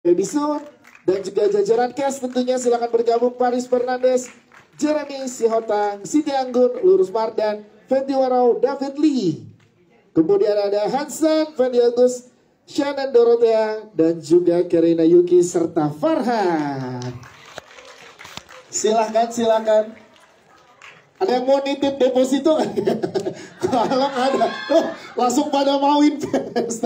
Edison dan juga jajaran cast tentunya silakan bergabung. Paris Fernandes, Jeremy Sihotang, Siti Anggun, Lurus Mardan, Fendi Warau, David Lee. Kemudian ada Hansan, Fendi Agus, Shannon Dorothea, dan juga Karina Yuki serta Farhan. Silakan. Ada yang mau nitip deposito? Kalau ada, langsung pada mau invest.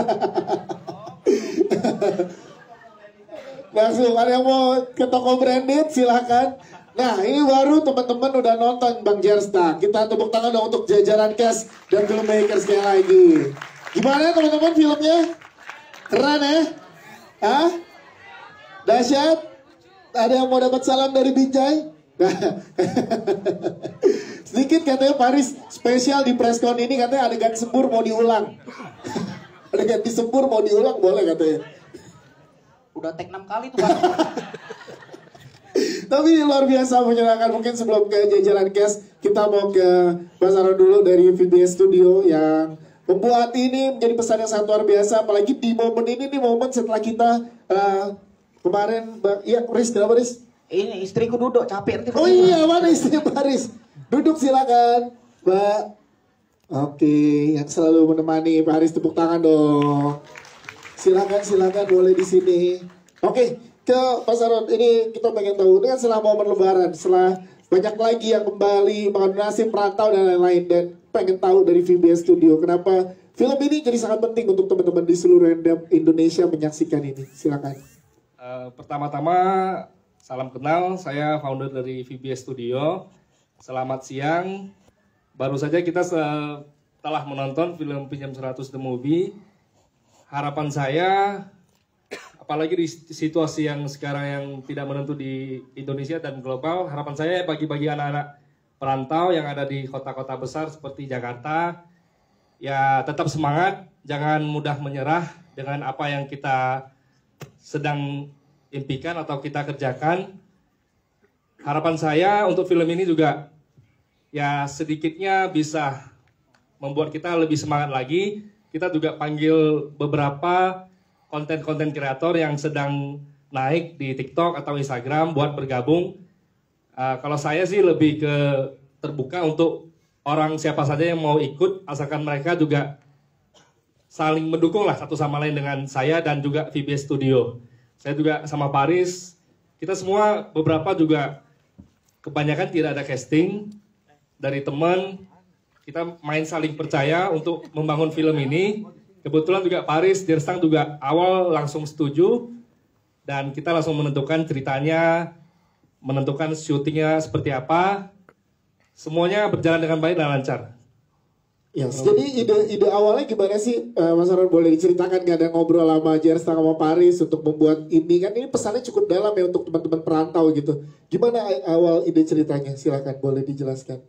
Langsung ada yang mau ke toko branded, silakan. Nah, ini baru teman-teman udah nonton Bang Jersta. Kita tepuk tangan dong untuk jajaran cast dan filmmaker sekali lagi. Gimana teman-teman filmnya? Keren ya? Hah? Dahsyat? Ada yang mau dapat salam dari Binjai? Sedikit katanya Paris spesial di preskon ini katanya adegan sembur mau diulang. Adegan disembur mau diulang boleh katanya. Udah take 6 kali tuh Pak. Tapi luar biasa menyenangkan. Mungkin sebelum ke jajaran cast, kita mau ke Mas Aron dulu dari VBS Studio yang membuat ini menjadi pesan yang sangat luar biasa. Apalagi di momen ini, nih momen setelah kita kemarin, iya Riz, kenapa Riz? Ini istriku duduk capek nanti. Oh iya, mana istrinya Paris? Duduk silakan, Mbak. Oke, yang selalu menemani Pak Haris, tepuk tangan dong. Silakan boleh di sini. Oke, ke Pak Saron, ini kita pengen tahu, ini kan setelah momen lebaran, setelah banyak lagi yang kembali makan nasib perantau dan lain-lain, dan pengen tahu dari VBS Studio, kenapa film ini jadi sangat penting untuk teman-teman di seluruh Indonesia menyaksikan ini. Silakan. Pertama-tama, salam kenal, saya founder dari VBS Studio. Selamat siang. Baru saja kita setelah menonton film Pinjam 100 The Movie. Harapan saya, apalagi di situasi yang sekarang yang tidak menentu di Indonesia dan global, harapan saya bagi anak-anak perantau yang ada di kota-kota besar seperti Jakarta, ya tetap semangat, jangan mudah menyerah dengan apa yang kita sedang impikan atau kita kerjakan. Harapan saya untuk film ini juga ya sedikitnya bisa membuat kita lebih semangat lagi. Kita juga panggil beberapa konten-konten kreator yang sedang naik di TikTok atau Instagram buat bergabung. Kalau saya sih lebih ke terbuka untuk orang siapa saja yang mau ikut, asalkan mereka juga saling mendukung lah satu sama lain dengan saya dan juga VBS Studio. Saya juga sama Paris, kita semua beberapa juga kebanyakan tidak ada casting dari teman. Kita main saling percaya untuk membangun film ini. Kebetulan juga Paris, Jerstang juga awal langsung setuju. Dan kita langsung menentukan ceritanya, menentukan syutingnya seperti apa. Semuanya berjalan dengan baik dan lancar. Yes. Jadi ide awalnya gimana sih Mas Aron, boleh diceritakan? Gak ada ngobrol sama Jerstang sama Paris untuk membuat ini? Kan ini pesannya cukup dalam ya untuk teman-teman perantau gitu. Gimana awal ide ceritanya? Silakan boleh dijelaskan.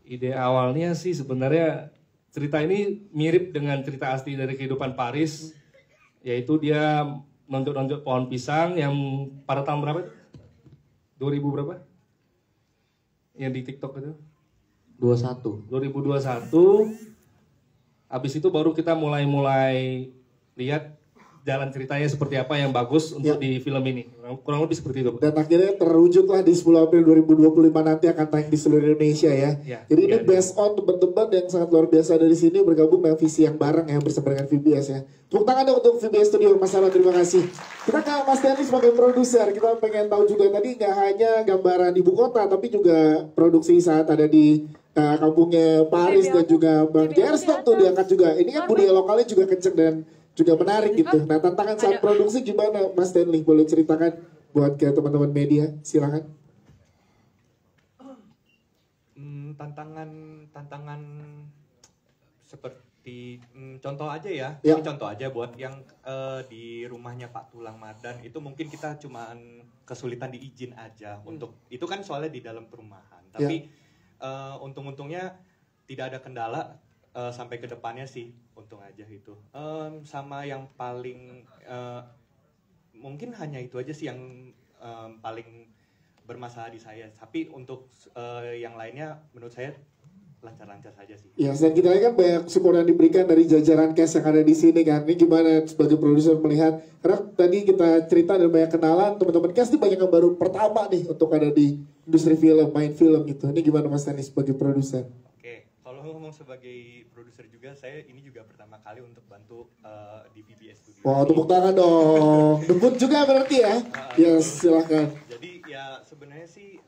Ide awalnya sih sebenarnya cerita ini mirip dengan cerita asli dari kehidupan Paris, yaitu dia nonjok-nonjok pohon pisang yang pada tahun berapa? 2000 berapa? Yang di TikTok itu? 2021. Habis itu baru kita mulai lihat jalan ceritanya seperti apa yang bagus untuk di film ini. Kurang lebih seperti itu. Dan akhirnya terwujudlah di 10 April 2025 nanti akan tayang di seluruh Indonesia ya. Jadi ini based on teman-teman yang sangat luar biasa dari sini bergabung dengan visi yang bareng yang bersama dengan VBS ya. Tepuk tangan dong untuk VBS Studio, Mas Aron, terima kasih. Kita ke Mas Denny sebagai produser, kita pengen tahu juga tadi nggak hanya gambaran ibu kota, tapi juga produksi saat ada di kampungnya Paris dan juga Bang Jerstang tuh diangkat juga. Ini kan budaya lokalnya juga kenceng dan juga menarik gitu. Nah, tantangan saat produksi gimana Mas Stanley? Boleh ceritakan buat ke teman-teman media? Silakan. Tantangan seperti contoh aja ya. Ini contoh aja buat yang di rumahnya Pak Tulang Mardan itu mungkin kita cuman kesulitan diizin aja untuk itu kan soalnya di dalam perumahan. Tapi untung-untungnya tidak ada kendala sampai ke depannya sih. Untung aja itu. Sama yang paling mungkin hanya itu aja sih yang paling bermasalah di saya. Tapi untuk yang lainnya menurut saya lancar-lancar saja sih. Ya, dan kita lihat kan banyak support yang diberikan dari jajaran cast yang ada di sini kan. Ini gimana sebagai produser melihat? Karena tadi kita cerita dan banyak kenalan teman-teman cast ini banyak yang baru pertama nih untuk ada di industri film, main film gitu. Ini gimana Mas Tani sebagai produser? Oke, kalau ngomong sebagai produser juga, saya ini juga pertama kali untuk bantu di VBS Studio. Wah, tepuk tangan dong. Debut juga berarti ya? Yes, silahkan. Jadi ya sebenarnya sih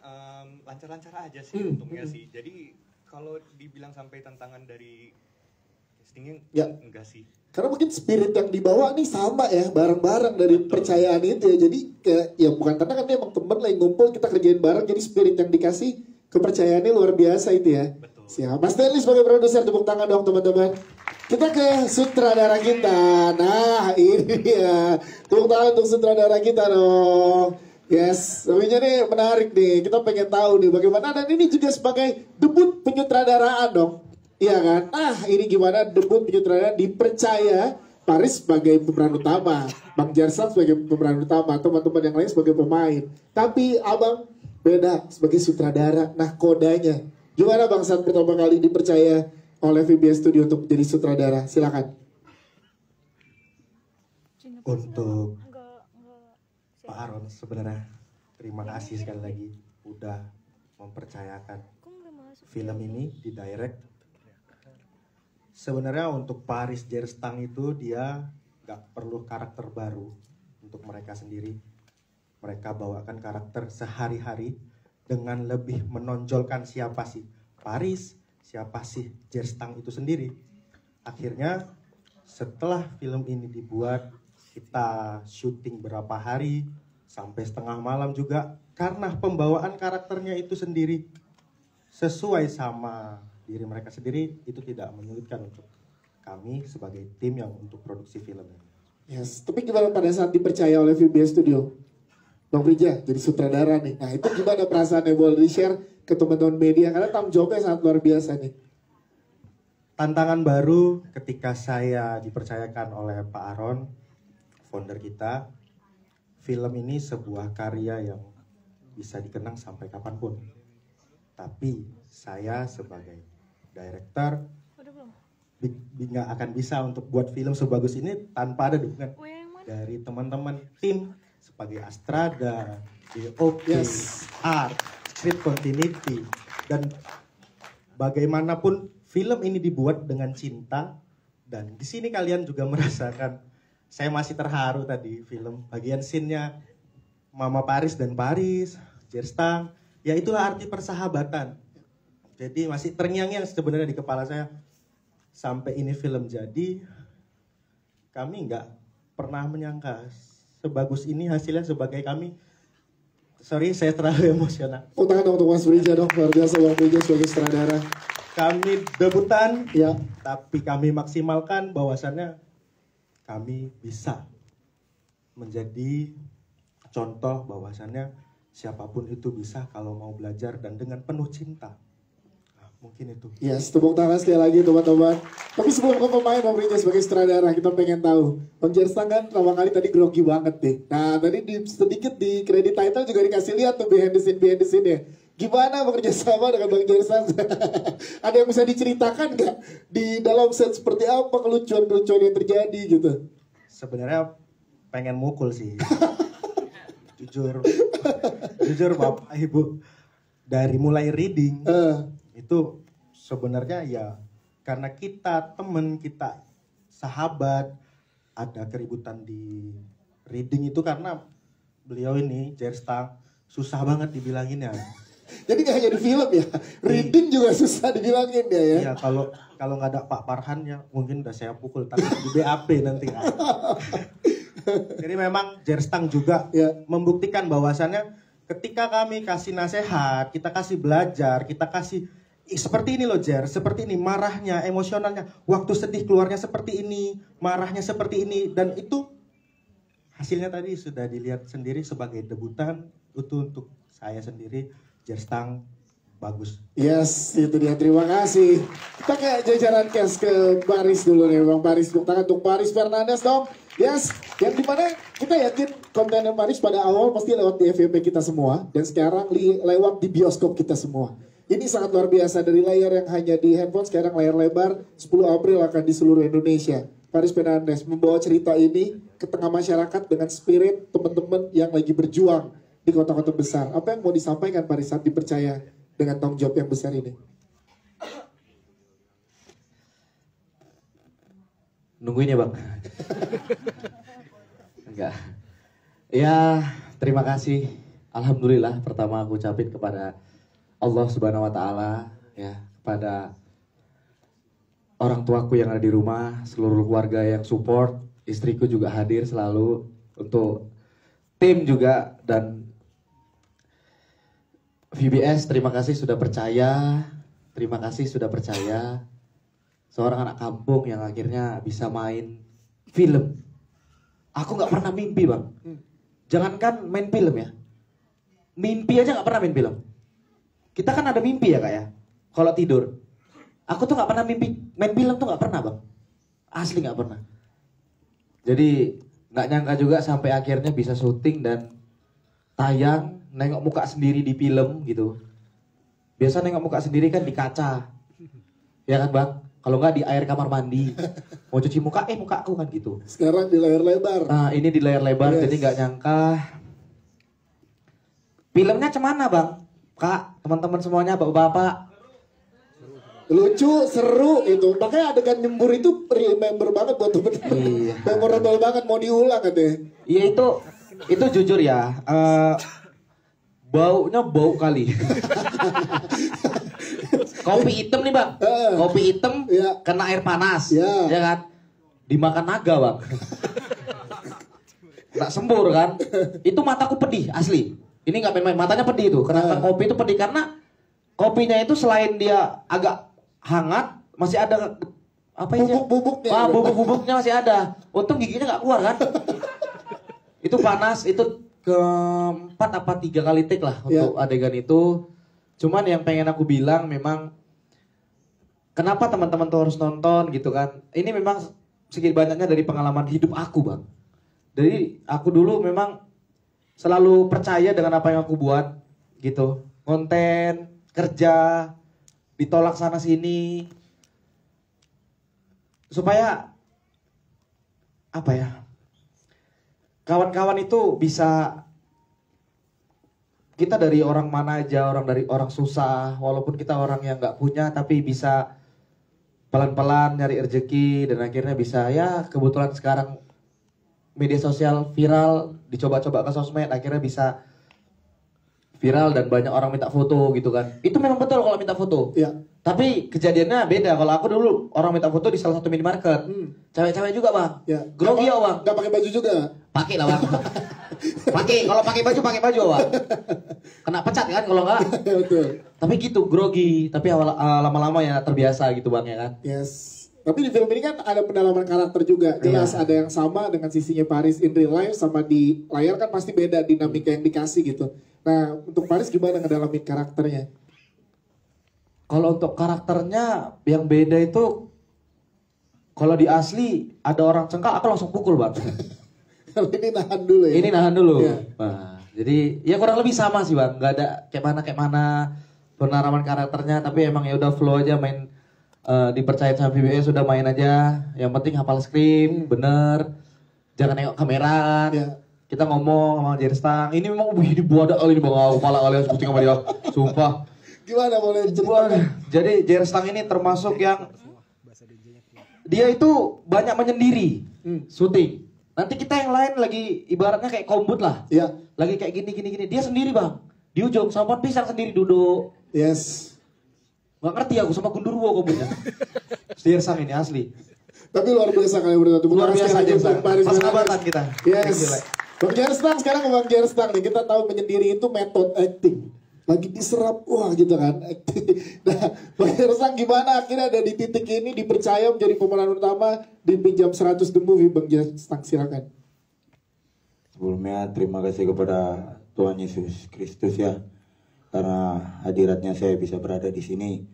lancar-lancar aja sih untungnya sih. Jadi kalau dibilang sampai tantangan dari castingnya enggak sih. Karena mungkin spirit yang dibawa nih sama ya, bareng-bareng dari percayaan itu ya. Jadi kayak ya bukan karena kan dia emang temen lagi ngumpul kita kerjain bareng, jadi spirit yang dikasih kepercayaannya luar biasa itu ya. Betul. Siap. Mas Stanley sebagai produser, tepuk tangan dong teman-teman. Kita ke sutradara kita. Nah ini dia, tepuk tangan untuk sutradara kita dong. Yes, sebenarnya nih menarik nih. Kita pengen tahu nih bagaimana, dan ini juga sebagai debut penyutradaraan dong. Iya kan? Nah, ini gimana debut penyutradaraan dipercaya Paris sebagai pemeran utama, Bang Jersan sebagai pemeran utama, teman-teman yang lain sebagai pemain. Tapi Abang beda sebagai sutradara. Nah, kodanya. Gimana Bang saat pertama kali dipercaya oleh VBS Studio untuk menjadi sutradara? Silakan. Untuk Pak Aron sebenarnya terima kasih sekali lagi udah mempercayakan film ini di direct. Sebenarnya untuk Paris Jerstang itu dia gak perlu karakter baru untuk mereka sendiri. Mereka bawakan karakter sehari-hari dengan lebih menonjolkan siapa sih Paris, siapa sih Jerstang itu sendiri. Akhirnya setelah film ini dibuat, kita syuting berapa hari, sampai setengah malam juga, karena pembawaan karakternya itu sendiri sesuai sama diri mereka sendiri, itu tidak menyulitkan untuk kami sebagai tim yang untuk produksi film ini. Yes, tapi gimana pada saat dipercaya oleh VBS Studio? Bang Brija jadi sutradara nih. Nah itu gimana perasaannya, boleh di-share ke teman-teman media, karena tanggung jawabnya sangat luar biasa nih. Tantangan baru ketika saya dipercayakan oleh Pak Aron, founder kita, film ini sebuah karya yang bisa dikenang sampai kapanpun. Tapi saya sebagai director nggak akan bisa untuk buat film sebagus ini tanpa ada dukungan dari teman-teman tim sebagai Astrada, DOP, art, script continuity, dan bagaimanapun film ini dibuat dengan cinta. Dan di sini kalian juga merasakan. Saya masih terharu tadi film bagian scene-nya Mama Paris dan Paris, Jerstang. Ya itulah arti persahabatan. Jadi masih terngiang-ngiang sebenarnya di kepala saya. Sampai ini film jadi, kami nggak pernah menyangka sebagus ini hasilnya sebagai kami. Sorry, saya terlalu emosional. Tangan dong untuk Mas Brija dong, luar biasa Bang Brija sebagai sutradara. Kami debutan, ya, tapi kami maksimalkan bahwasannya kami bisa menjadi contoh bahwasannya siapapun itu bisa kalau mau belajar dan dengan penuh cinta. Nah, mungkin itu. Yes, tepuk tangan sekali lagi teman-teman. Tapi sebelum ke pemain Bang Brija sebagai sutradara, kita pengen tahu. Bang Jerstang kan pertama kali tadi grogi banget nih. Nah tadi sedikit di kredit title juga dikasih lihat tuh behind the scene ya. Gimana bekerja sama dengan Bang Jerstang? Ada yang bisa diceritakan nggak di dalam set seperti apa kelucuan-kelucuan yang terjadi gitu? Sebenarnya pengen mukul sih. jujur Bapak Ibu, dari mulai reading itu sebenarnya ya karena kita temen, kita sahabat, ada keributan di reading itu karena beliau ini Jerstang susah banget dibilanginnya. Jadi gak hanya di film ya, reading juga susah dibilangin ya. Iya, kalau nggak ada Pak Farhan ya mungkin udah saya pukul di BAP nanti. Jadi memang Jerstang juga membuktikan bahwasannya ketika kami kasih nasihat, kita kasih belajar, kita kasih seperti ini loh Jer, seperti ini marahnya, emosionalnya, waktu sedih keluarnya seperti ini, marahnya seperti ini, dan itu hasilnya tadi sudah dilihat sendiri sebagai debutan itu untuk saya sendiri. Jerstang bagus. Yes, itu dia. Terima kasih. Kita ke jajaran cast ke Paris dulu nih, Bang Paris. Tepuk tangan untuk Paris Fernandes dong. Yes, yang dimana kita yakin konten Paris pada awal pasti lewat di FYP kita semua, dan sekarang lewat di bioskop kita semua. Ini sangat luar biasa, dari layar yang hanya di handphone sekarang layar lebar. 10 April akan di seluruh Indonesia. Faris Fernandes membawa cerita ini ke tengah masyarakat dengan spirit teman-teman yang lagi berjuang di kota-kota besar. Apa yang mau disampaikan Faris saat dipercaya dengan tanggung jawab yang besar ini? Nungguin ya bang. Enggak. Ya terima kasih. Alhamdulillah pertama aku ucapin kepada Allah Subhanahu Wa Taala, ya, kepada orang tuaku yang ada di rumah, seluruh keluarga yang support, istriku juga hadir selalu, untuk tim juga, dan VBS terima kasih sudah percaya, terima kasih sudah percaya. Seorang anak kampung yang akhirnya bisa main film. Aku nggak pernah mimpi bang. Jangankan main film ya, mimpi aja nggak pernah main film. Kita kan ada mimpi ya kak ya, kalau tidur. Aku tuh nggak pernah mimpi main film tuh, nggak pernah bang. Asli nggak pernah. Jadi nggak nyangka juga sampai akhirnya bisa syuting dan tayang, nengok muka sendiri di film gitu. Biasa nengok muka sendiri kan di kaca, ya kan bang? Kalau nggak di air kamar mandi, mau cuci muka, mukaku kan gitu. Sekarang di layar lebar. Nah ini di layar lebar, yes. Jadi nggak nyangka. Filmnya cemana bang? Kak, teman-teman semuanya, bapak-bapak. Lucu, seru itu. Makanya adegan nyembur itu remember banget buat temen-temen. Iya. Memorable banget, mau diulang katanya. Iya itu jujur ya. Baunya bau kali. Kopi hitam nih bang. Kopi hitam ya. Kena air panas. Ya kan? Dimakan naga bang. Nggak sembur kan. Itu mataku pedih asli. Ini nggak main-main, matanya pedih itu. Kenapa kopi itu pedih? Karena kopinya itu selain dia agak hangat, masih ada apa ya? Bubuk-bubuknya. Bubuk-bubuknya masih ada. Untung giginya nggak keluar kan? Itu panas, itu keempat apa 3 kali take lah untuk adegan itu. Cuman yang pengen aku bilang memang kenapa teman-teman tuh harus nonton gitu kan? Ini memang sedikit banyaknya dari pengalaman hidup aku bang. Jadi aku dulu memang selalu percaya dengan apa yang aku buat gitu. Konten, kerja, ditolak sana sini. Supaya apa ya? Kawan-kawan itu bisa, kita dari orang mana aja, dari orang susah, walaupun kita orang yang nggak punya, tapi bisa pelan-pelan nyari rezeki dan akhirnya bisa, ya kebetulan sekarang media sosial viral, dicoba-coba ke sosmed, akhirnya bisa viral dan banyak orang minta foto gitu kan. Itu memang betul kalau minta foto. Iya. Tapi kejadiannya beda. Kalau aku dulu orang minta foto di salah satu minimarket. Cewek-cewek juga bang. Ya. Grogi ya bang. Gak pakai baju juga. Pakai lah bang. Kalau pakai baju bang. Kena pecat kan kalau enggak. Betul. Tapi gitu grogi. Tapi lama-lama ya terbiasa gitu bang ya kan. Yes. Tapi di film ini kan ada pendalaman karakter juga. Jelas ada yang sama dengan sisinya Faris in real life sama di layar kan pasti beda dinamika yang dikasih gitu. Nah untuk Faris gimana ngedalamin karakternya? Kalau untuk karakternya yang beda itu, kalau di asli ada orang cengkak aku langsung pukul bang. Kalau ini nahan dulu ya? Ini nahan dulu. Ya. Nah, jadi ya kurang lebih sama sih bang. Gak ada kayak mana peneraman karakternya. Tapi emang ya udah flow aja main. Dipercaya sama VBS sudah main aja. Yang penting hafal skrip, bener. Jangan nengok kamera. Ya. Kita ngomong sama Jerstang. Ini memang dibuat kali ini bang. Kepala kalian sebutin sama dia. Sumpah. Gimana boleh ceritakan? Jadi Jerstang ini termasuk yang dia itu banyak menyendiri syuting. Nanti kita yang lain lagi ibaratnya kayak kombut lah. Ya. Lagi kayak gini. Dia sendiri bang. Di ujung sama pohon pisang sendiri duduk. Yes. Gak ngerti aku sama Gundurwo kombutnya. Jerstang ini asli. Tapi luar biasa kalian berdua. Luar biasa Jerstang. Pas kabatan kita. Yes. Bang Jerstang sekarang ke Bang Jerstang nih. Kita tahu menyendiri itu metode acting. Lagi diserap, wah gitu kan. Nah, Bang Jerstang gimana akhirnya ada di titik ini dipercaya menjadi pemeran utama di Pinjam 100 The Movie. Bang Jerstang silakan. Sebelumnya terima kasih kepada Tuhan Yesus Kristus ya. Karena hadiratnya saya bisa berada di sini.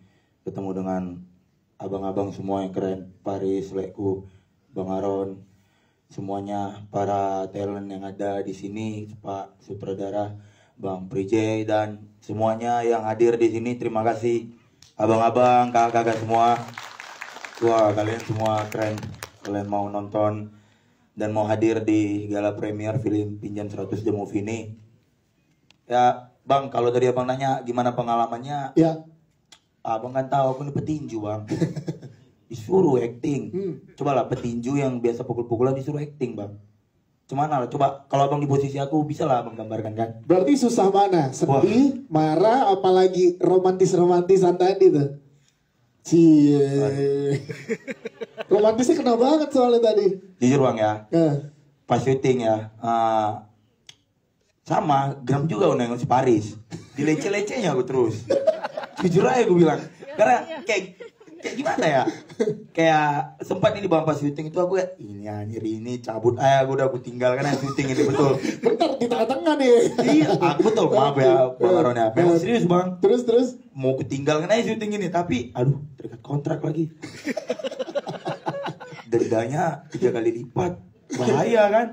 Ketemu dengan abang-abang semua yang keren. Faris, Lekku, Bang Aron. Semuanya para talent yang ada di sini. Pak Sutradara. Bang Prijay dan semuanya yang hadir di sini. Terima kasih abang-abang, kakak-kakak semua. Wah, kalian semua keren. Kalian mau nonton dan mau hadir di gala premier film Pinjam 100 The Movie ini. Ya, Bang, kalau tadi abang nanya gimana pengalamannya? Ya. Abang kan tahu aku ini petinju, Bang. Disuruh acting. Cobalah petinju yang biasa pukul-pukulan disuruh acting, Bang. Cuman lah, coba kalau abang di posisi aku bisa lah abang gambarkan kan. Berarti susah mana? Sedih, marah, apalagi romantisan tadi tuh. Cie. Romantisnya kena banget soalnya tadi. Jujur Bang ya, pas syuting ya, sama gram juga nengok si Paris. Dilece-lecenya aku terus. Jujur aja gue bilang, karena kayak gimana ya? Kayak sempat ini Bang pas syuting itu aku ya, ini anjir ini cabut aja aku tinggalkan yang syuting ini betul. Bentar di tengah-tengah nih. Iya, aku betul maaf ya Bang Aron ya. Memang serius Bang. Terus mau ketinggalkan aja syuting ini tapi aduh terikat kontrak lagi. Dendanya 3 kali lipat. Bahaya kan?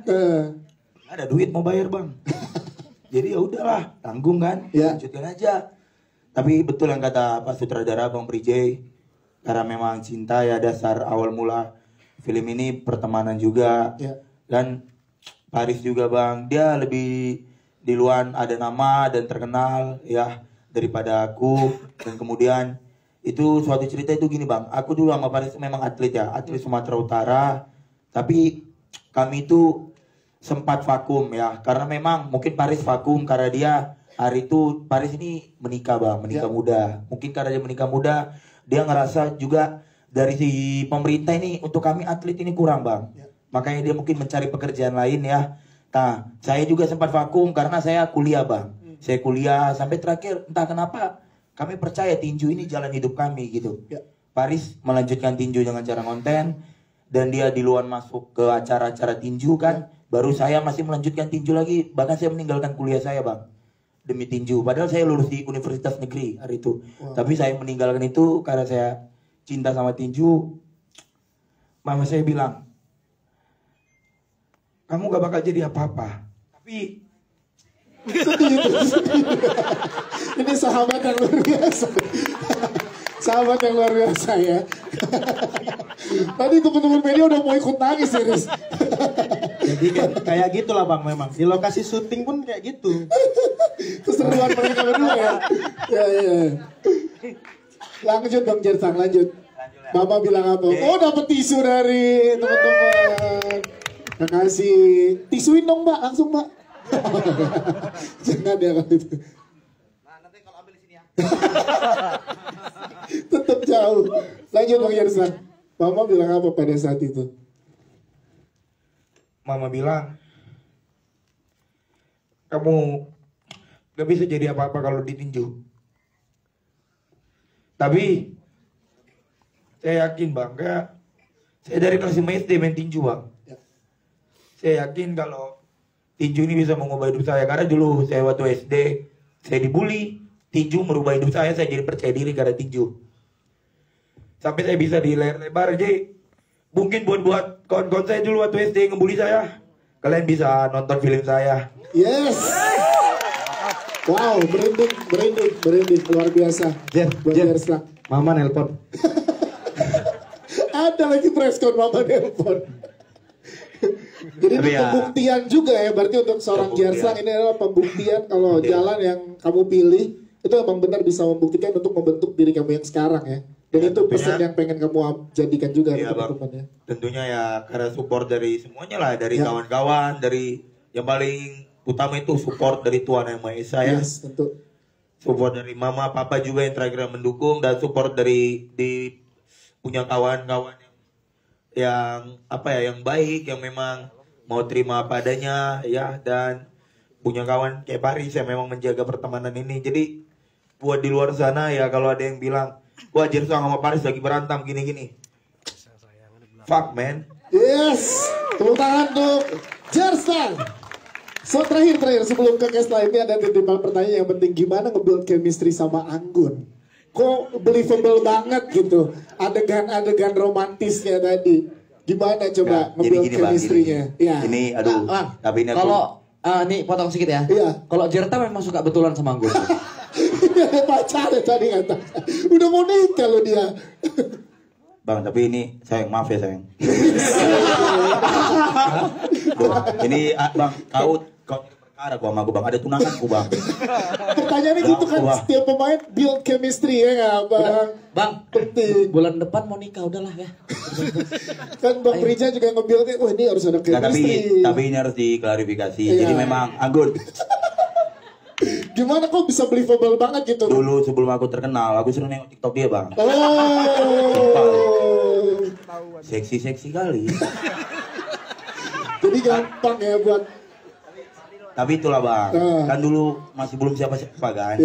Ada duit mau bayar Bang. Jadi ya udahlah, tanggung kan, lanjutkan aja. Tapi betul yang kata Pak Sutradara Bang Prijay, karena memang cinta ya dasar awal mula film ini, pertemanan juga. Dan Paris juga Bang, dia lebih di luar ada nama dan terkenal ya daripada aku. Dan kemudian itu suatu cerita itu gini Bang, aku dulu sama Paris memang atlet ya, atlet Sumatera Utara. Tapi kami itu sempat vakum ya, karena memang mungkin Paris vakum karena dia hari itu Paris ini menikah Bang, menikah muda. Mungkin karena dia menikah muda, dia ngerasa juga dari si pemerintah ini untuk kami atlet ini kurang Bang. Makanya dia mungkin mencari pekerjaan lain ya. Nah, saya juga sempat vakum karena saya kuliah Bang. Saya kuliah sampai terakhir entah kenapa kami percaya tinju ini jalan hidup kami gitu. Paris melanjutkan tinju dengan cara konten dan dia di luar masuk ke acara-acara tinju kan. Baru saya masih melanjutkan tinju lagi, bahkan saya meninggalkan kuliah saya Bang demi tinju. Padahal saya lulus di Universitas Negeri hari itu. Tapi saya meninggalkan itu karena saya cinta sama tinju. Mama saya bilang, kamu gak bakal jadi apa-apa. Tapi ini sahabat yang luar biasa. Sahabat yang luar biasa ya. Tadi teman-teman media udah mau ikut nangis Riz. Jadi kayak gitulah Bang memang. Di lokasi syuting pun kayak gitu. Keseruan mereka berdua ya. Ya. Lanjut dong Jersang, lanjut. Mama bilang apa? Oh dapat tisu dari teman-teman. Makasih. Tisuin dong Mbak, langsung Mbak. Jangan ya kalau itu. Nah, nanti kalau ambil di sini ya. Tetap jauh. Lanjut Bang Jersang. Mama bilang apa pada saat itu? Mama bilang, kamu gak bisa jadi apa-apa kalau ditinju. Tapi saya yakin Bang, kayak saya dari kelas 5 SD main tinju Bang. Saya yakin kalau tinju ini bisa mengubah hidup saya. Karena dulu saya waktu SD, saya dibully. Tinju merubah hidup saya jadi percaya diri karena tinju. Sampai saya bisa di layar lebar. Jadi mungkin buat kawan-kawan saya dulu waktu SD ngebully saya, kalian bisa nonton film saya. Yes. Wow, merinding, luar biasa. Jer, Mama nelpon. Ada lagi preskon Mama nelpon. Jadi ini pembuktian juga ya, berarti untuk seorang Jersang ini adalah pembuktian kalau jalan yang kamu pilih itu emang benar bisa membuktikan untuk membentuk diri kamu yang sekarang ya. Dan itu pesan yang pengen kamu jadikan juga teman-teman ya. Tentunya ya karena support dari semuanya lah, dari kawan-kawan, dari yang paling utama itu support dari Tuhan Yang Maha Esa ya. Yes, tentu. Support dari mama, papa juga yang terakhir mendukung, dan support dari punya kawan-kawan yang apa ya, yang baik, yang memang mau terima apa adanya ya, dan punya kawan kayak Paris yang memang menjaga pertemanan ini. Jadi buat di luar sana ya, kalau ada yang bilang wah Jersang sama Paris lagi berantem gini-gini, fuck man. Yes, tepuk tangan untuk Jersang. So terakhir sebelum ke case lainnya ada titipan pertanyaan yang penting, gimana nge-build chemistry sama Anggun? Kok believable banget gitu adegan-adegan romantisnya tadi. Gimana coba nge-build chemistry-nya? Ya. Ini aduh, tapi ini kalau Nih potong sedikit ya. Iya. Kalau Jerta memang suka betulan sama Anggun. Pacarnya tadi kata. Udah mau nikah loh dia. Bang, tapi ini sayang, maaf ya sayang. Ini bang, kau perkara gua sama gua bang, ada tunanganku bang. Pertanyaannya gitu kan, setiap pemain build chemistry ya nggak bang? Bang, penting. Bulan depan mau nikah udahlah ya. Kan Bang Prija juga nge-buildnya, wah ini harus ada chemistry. Tapi ini harus diklarifikasi. Jadi memang Anggun. Gimana kok bisa believable banget gitu? Dulu sebelum aku terkenal, aku sering nengok TikTok dia bang. Seksi kali. Jadi gampang ya buat. Tapi itulah bang, kan dulu masih belum siapa-siapa kan.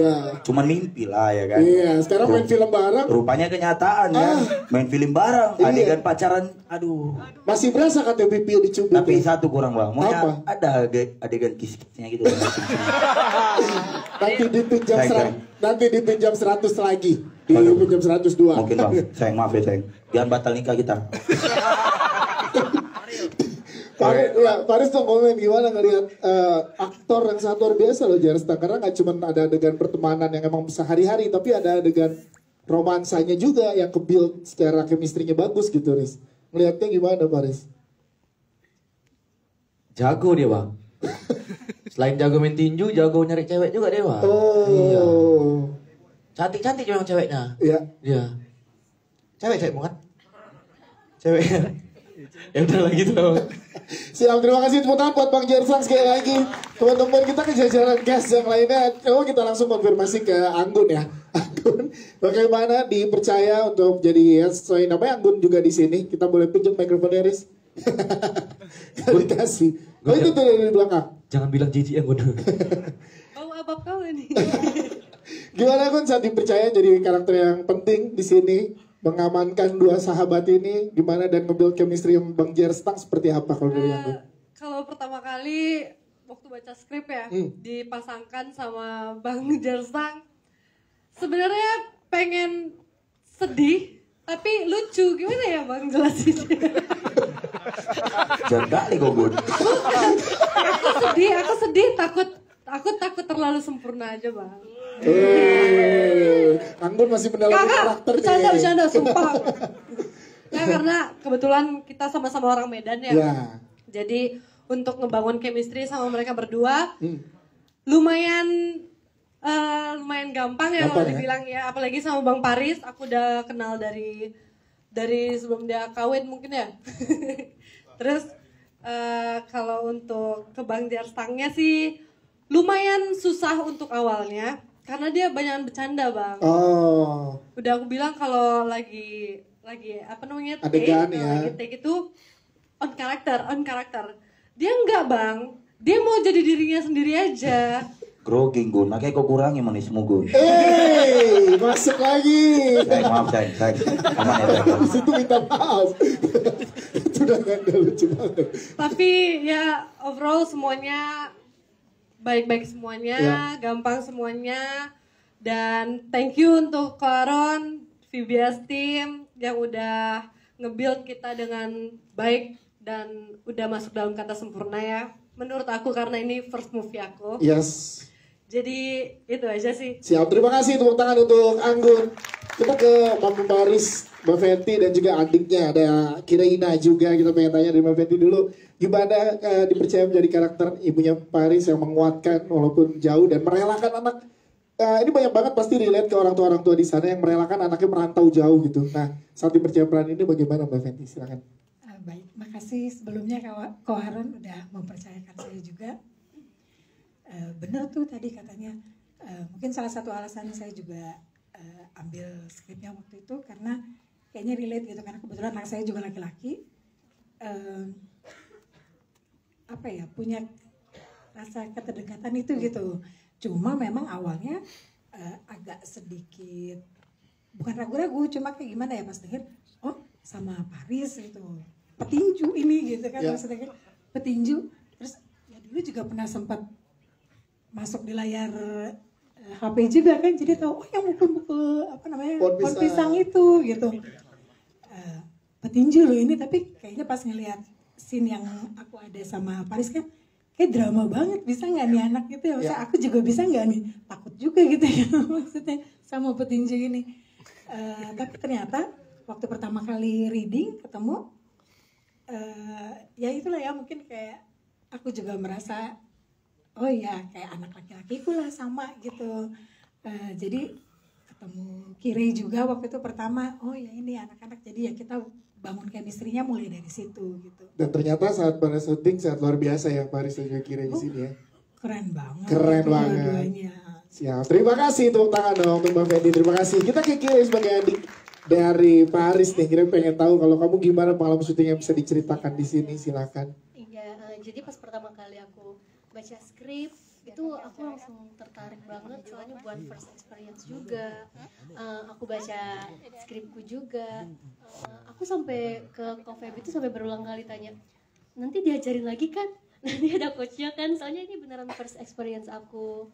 Cuman mimpi lah ya kan. Iya, sekarang main film bareng. Rupanya kenyataan ya, main film bareng, adegan pacaran, aduh. Masih berasa kata pipi dicubit. Tapi satu kurang bang, maunya ada adegan kiss-kissnya gitu. Nanti dipinjam 100 lagi. Dipinjam 102. Mungkin bang, sayang maaf ya sayang. Jangan batal nikah kita. Paris tuh komen gimana ngelihat aktor yang sangat luar biasa loh Jersta, karena nggak cuma ada adegan pertemanan yang emang sehari-hari, tapi ada adegan romansanya juga yang ke-build secara chemistry-nya bagus gitu, Riz. Ngelihatnya gimana, Paris? Jago dia bang. Selain jago main tinju, jago nyari cewek juga dia bang. Iya. Cantik-cantik memang ceweknya. Iya. Cewek bukan? Cewek. Ya udah lah gitu. Siap, terima kasih tepuk tangan buat Bang Jersang sekali lagi. Teman-teman kita ke jajaran guest yang lainnya. Coba kita langsung konfirmasi ke Anggun ya. Anggun, bagaimana dipercaya untuk jadi host? So, namanya Anggun juga di sini. Kita boleh pinjam mikrofonnya, Riz? Dikasih. Oh itu tuh dari belakang. Jangan bilang jijik Anggun. Oh abab kau ini. Gimana Anggun saat dipercaya jadi karakter yang penting di sini? Mengamankan dua sahabat ini gimana dan nge-build chemistry Bang Jerstang seperti apa kalau dari Anggun? Kalau pertama kali waktu baca skrip ya dipasangkan sama Bang Jerstang, sebenarnya pengen sedih tapi lucu, gimana ya Bang jelasinnya? Jangan kali kok Bun. Aku sedih takut terlalu sempurna aja Bang. Anggun masih mendalami karakter. Bercanda, sumpah. Ya karena kebetulan kita sama-sama orang Medan ya. Jadi untuk ngebangun chemistry sama mereka berdua lumayan gampang ya kalau dibilang ya. Apalagi sama Bang Paris, aku udah kenal dari sebelum dia kawin mungkin ya. Terus kalau untuk ke Bang Jerstangnya sih lumayan susah untuk awalnya. Karena dia banyak bercanda bang. Udah aku bilang kalau lagi apa namanya adegan lagi take itu on karakter. Dia enggak bang. Dia mau jadi dirinya sendiri aja. Grogi Gun, makanya kau kurangi manismu Gun. Masuk lagi. Maaf sayang. Aman ya sayang. Situ minta maaf. Itu udah gak lucu banget. Tapi ya overall semuanya baik-baik semuanya, gampang semuanya, dan thank you untuk Koron, VBS team yang udah nge-build kita dengan baik dan udah masuk dalam kata sempurna ya. Menurut aku karena ini first movie aku. Yes. Jadi itu aja sih. Siap, terima kasih tepuk tangan untuk Anggun. Kita ke Mbak Paris, Mbak Fenty dan juga adiknya ada Kiraina juga. Kita pengen tanya dari Mbak Fenty dulu. Gimana dipercaya menjadi karakter ibunya Paris yang menguatkan walaupun jauh dan merelakan anak. Ini banyak banget pasti relate ke orang tua di sana yang merelakan anaknya merantau jauh gitu. Nah saat dipercaya peran ini bagaimana Mbak Fenty? Silakan. Baik, makasih sebelumnya Koharon udah mempercayakan saya juga. Benar tuh tadi katanya, mungkin salah satu alasan saya juga ambil skripnya waktu itu karena kayaknya relate gitu, karena kebetulan anak saya juga laki-laki. Punya rasa keterdekatan itu gitu. Cuma memang awalnya agak sedikit bukan ragu-ragu, cuma kayak gimana ya pas denger sama Paris gitu, petinju ini gitu kan, maksudnya petinju. Terus ya dulu juga pernah sempat masuk di layar HP juga kan, jadi tahu yang mukul-mukul pohon pisang itu gitu. Petinju loh ini, tapi kayaknya pas ngelihat scene yang aku ada sama Paris kan kayak drama banget, bisa nggak nih anak gitu ya, maksudnya aku juga bisa nggak nih, takut juga gitu ya maksudnya sama petinju ini. Tapi ternyata waktu pertama kali reading ketemu, ya itulah ya, mungkin kayak aku juga merasa oh ya kayak anak laki-lakiku lah sama gitu. Jadi ketemu Kire juga waktu itu pertama, oh ya ini anak-anak, jadi ya kita bangun chemistry-nya mulai dari situ gitu. Dan ternyata saat pada syuting sangat luar biasa ya Paris dan juga Kire di sini ya. Keren banget. Keren banget. Siap. Terima kasih, tepuk tangan dong untuk Mbak Fendi. Terima kasih. Kita ke Kire sebagai adik dari Paris nih. Kira pengen tahu kalau kamu gimana pengalaman syuting yang bisa diceritakan di sini, silakan. Iya, jadi pas pertama kali aku baca skrip itu aku langsung tertarik banget, soalnya buat first experience juga. Aku baca skripku juga. Aku sampai ke Kofeb itu sampai berulang kali tanya, nanti diajarin lagi kan? Nanti ada coachnya kan? Soalnya ini beneran first experience aku.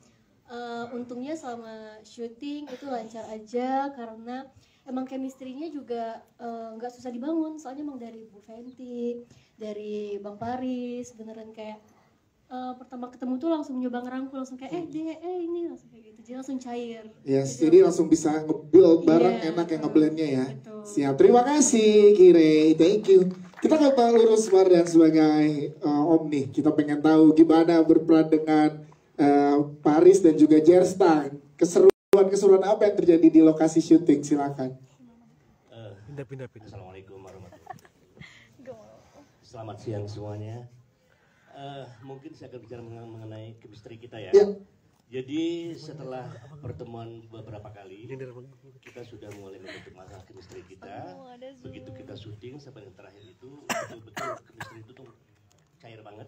Untungnya selama syuting itu lancar aja karena emang chemistry-nya juga nggak susah dibangun. Soalnya emang dari Bu Fenty, dari Bang Paris, beneran kayak pertama ketemu tuh langsung nyoba ngerangkul, langsung kayak ini langsung kayak gitu, jadi langsung cair. Yes, jadi langsung bisa nge-build bareng, enak yang nge-blendnya ya. Betul. Siap, terima kasih Kire, thank you. Kita ke Bang Lurus Mardan sebagai Om nih, kita pengen tahu gimana berperan dengan Paris dan juga Jerstang. Keseruan apa yang terjadi di lokasi syuting, silakan. Pindah. Assalamualaikum warahmatullahi wabarakatuh. Selamat siang semuanya. Mungkin saya akan bicara mengenai chemistry kita ya. Jadi setelah pertemuan beberapa kali, kita sudah mulai membentuk masalah chemistry kita. Begitu kita syuting sampai yang terakhir itu betul-betul chemistry itu tuh cair banget.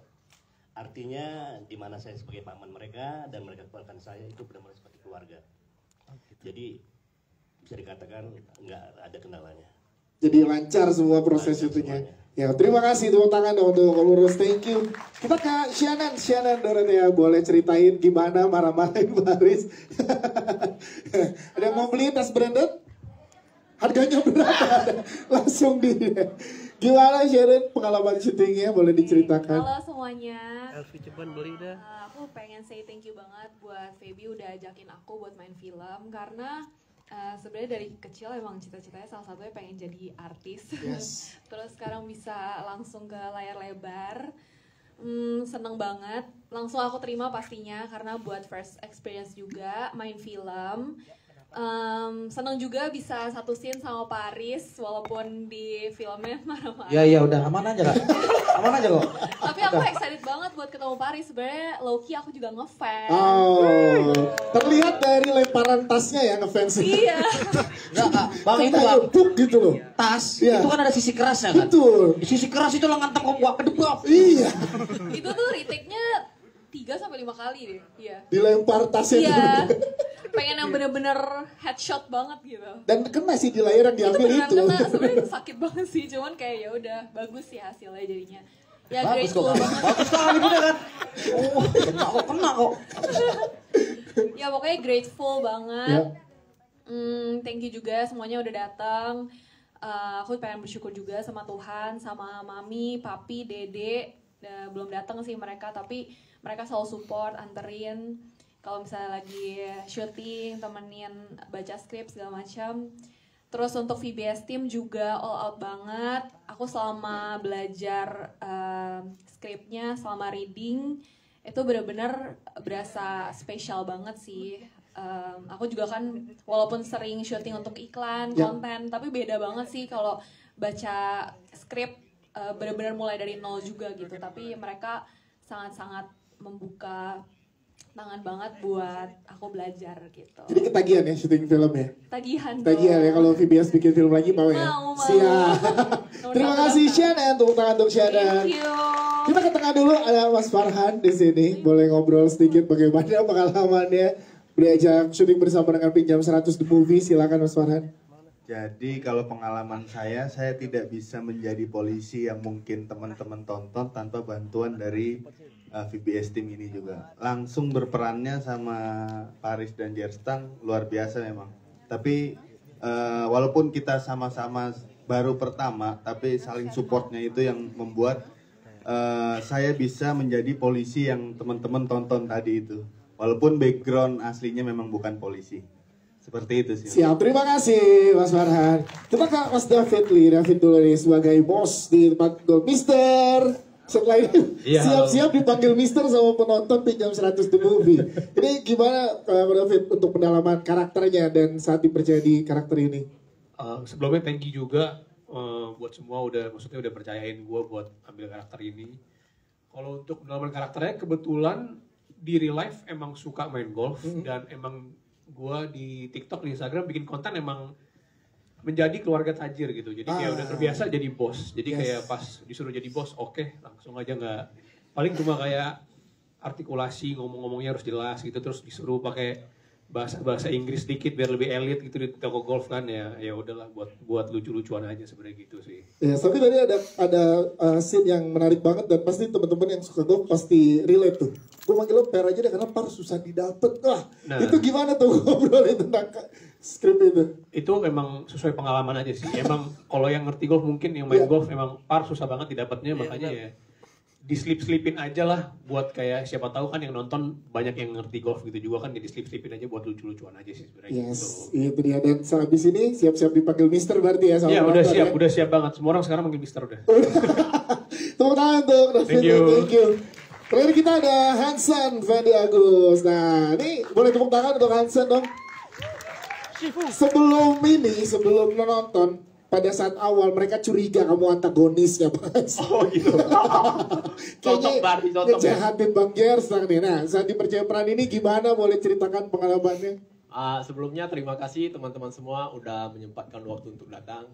Artinya di mana saya sebagai paman mereka dan mereka keponakan saya itu benar-benar seperti keluarga. Jadi bisa dikatakan nggak ada kendalanya. Jadi lancar semua proses syutingnya. Ya, terima kasih tepuk tangan dong untuk Lurus, thank you. Kita ke Shannon Dorothea, boleh ceritain gimana marah-marahin Paris? Ada yang mau beli tas branded? Harganya berapa? Langsung di. Gimana Sharon pengalaman syutingnya, boleh diceritakan? Halo semuanya. Elvi cepat beli dah. Aku pengen say thank you banget buat Feby udah ajakin aku buat main film, karena sebenarnya dari kecil emang cita-citanya salah satunya pengen jadi artis. Yes. Terus sekarang bisa langsung ke layar lebar. Seneng banget. Langsung aku terima pastinya karena buat first experience juga main film. Seneng juga bisa satu scene sama Paris walaupun di filmnya marah-marah. Ya udah aman aja kak. Aman aja kok. Tapi aku excited banget buat ketemu Paris. Sebenarnya low-key aku juga ngefans. Terlihat dari lemparan tasnya ya ngefans. Iya. Enggak, Bang itu Bang. Gitu loh. Tas itu kan ada sisi kerasnya kan. Betul. Di sisi keras itu lo ngantap kok gua kedebak. Iya. Itu tuh retake-nya 3-5 kali deh. Iya. Dilempar tasnya. Iya. Pengen yang bener-bener headshot banget gitu. Dan kena sih di layar yang diambil itu. Kena, sebenarnya sakit banget sih, cuman kayak ya udah bagus sih hasilnya jadinya. Ya bagus grateful kok, banget. bagus kali juga kan. Kena kok. Ya pokoknya grateful banget. Thank you juga semuanya udah datang. Aku pengen bersyukur juga sama Tuhan, sama Mami, Papi, Dede. Belum datang sih mereka, tapi mereka selalu support, anterin. Kalau misalnya lagi syuting, temenin baca skrip segala macam. Terus untuk VBS team juga all out banget. Aku selama belajar skripnya, selama reading, itu benar-benar berasa spesial banget sih. Aku juga kan walaupun sering syuting untuk iklan, konten, tapi beda banget sih kalau baca skrip benar-benar mulai dari nol juga gitu. Tapi mereka sangat-sangat membuka tangan banget buat aku belajar gitu. Jadi ketagihan ya syuting film ya? Tagihan ya kalau VBS bikin film lagi mau ya? Mau. Siap. Terima kasih Shannon, tepuk tangan untuk Shannon. Thank you. Kita ke tengah dulu, ada Mas Farhan di sini. Boleh ngobrol sedikit bagaimana pengalamannya diajak syuting bersama dengan Pinjam 100 The Movie. Silakan Mas Farhan. Jadi kalau pengalaman saya tidak bisa menjadi polisi yang mungkin teman-teman tonton tanpa bantuan dari VBS team ini juga. Langsung berperannya sama Paris dan Jerstang luar biasa memang. Tapi walaupun kita sama-sama baru pertama, tapi saling supportnya itu yang membuat saya bisa menjadi polisi yang teman-teman tonton tadi itu. Walaupun background aslinya memang bukan polisi. Seperti itu sih. Siap, terima kasih Mas Farhan. Kita ke Mas David Lee. David dulu nih sebagai bos di tempat Mister. Setelah ini siap-siap dipanggil Mister sama penonton Pinjam 100 The Movie. Ini gimana Pak David untuk pendalaman karakternya dan saat dipercaya di karakter ini? Sebelumnya thank you juga buat semua udah percayain gue buat ambil karakter ini. Kalau untuk pendalaman karakternya kebetulan di real life emang suka main golf dan emang gue di TikTok, di Instagram bikin konten emang menjadi keluarga tajir gitu. Jadi kayak udah terbiasa jadi bos. Jadi kayak pas disuruh jadi bos, oke, langsung aja nggak. Paling cuma kayak artikulasi, ngomong-ngomongnya harus jelas gitu. Terus disuruh pakai bahasa Inggris dikit biar lebih elit gitu di toko golf kan ya udahlah buat lucu-lucuan aja sebenarnya gitu sih. Ya, tapi tadi ada scene yang menarik banget dan pasti teman-teman yang suka golf pasti relate tuh. Gue manggil lo Per aja deh karena par susah didapet. Wah, itu gimana tuh ngobrolin tentang skrip itu? Itu memang sesuai pengalaman aja sih. Emang kalau yang ngerti golf mungkin yang main golf emang par susah banget didapatnya, makanya ya diselip-selipin aja lah buat kayak siapa tahu kan yang nonton banyak yang ngerti golf gitu juga kan, jadi selip-selipin aja buat lucu-lucuan aja sih sebenarnya. Yes, itu dia. Dan sehabis ini siap-siap dipanggil Mister berarti ya sama Iya, udah siap banget. Semua orang sekarang manggil Mister udah. Tepuk tangan untuk David. Thank you. Terakhir kita ada Hansen Fendi Agus. Nah, ini boleh tepuk tangan untuk Hansen dong. Sebelum menonton, pada saat awal mereka curiga kamu antagonisnya, Mas. Oh gitu. Kayaknya ngejahatin Bang Gerstang nih. Nah, saat dipercaya peran ini gimana? Boleh ceritakan pengalamannya? Sebelumnya terima kasih teman-teman semua udah menyempatkan waktu untuk datang.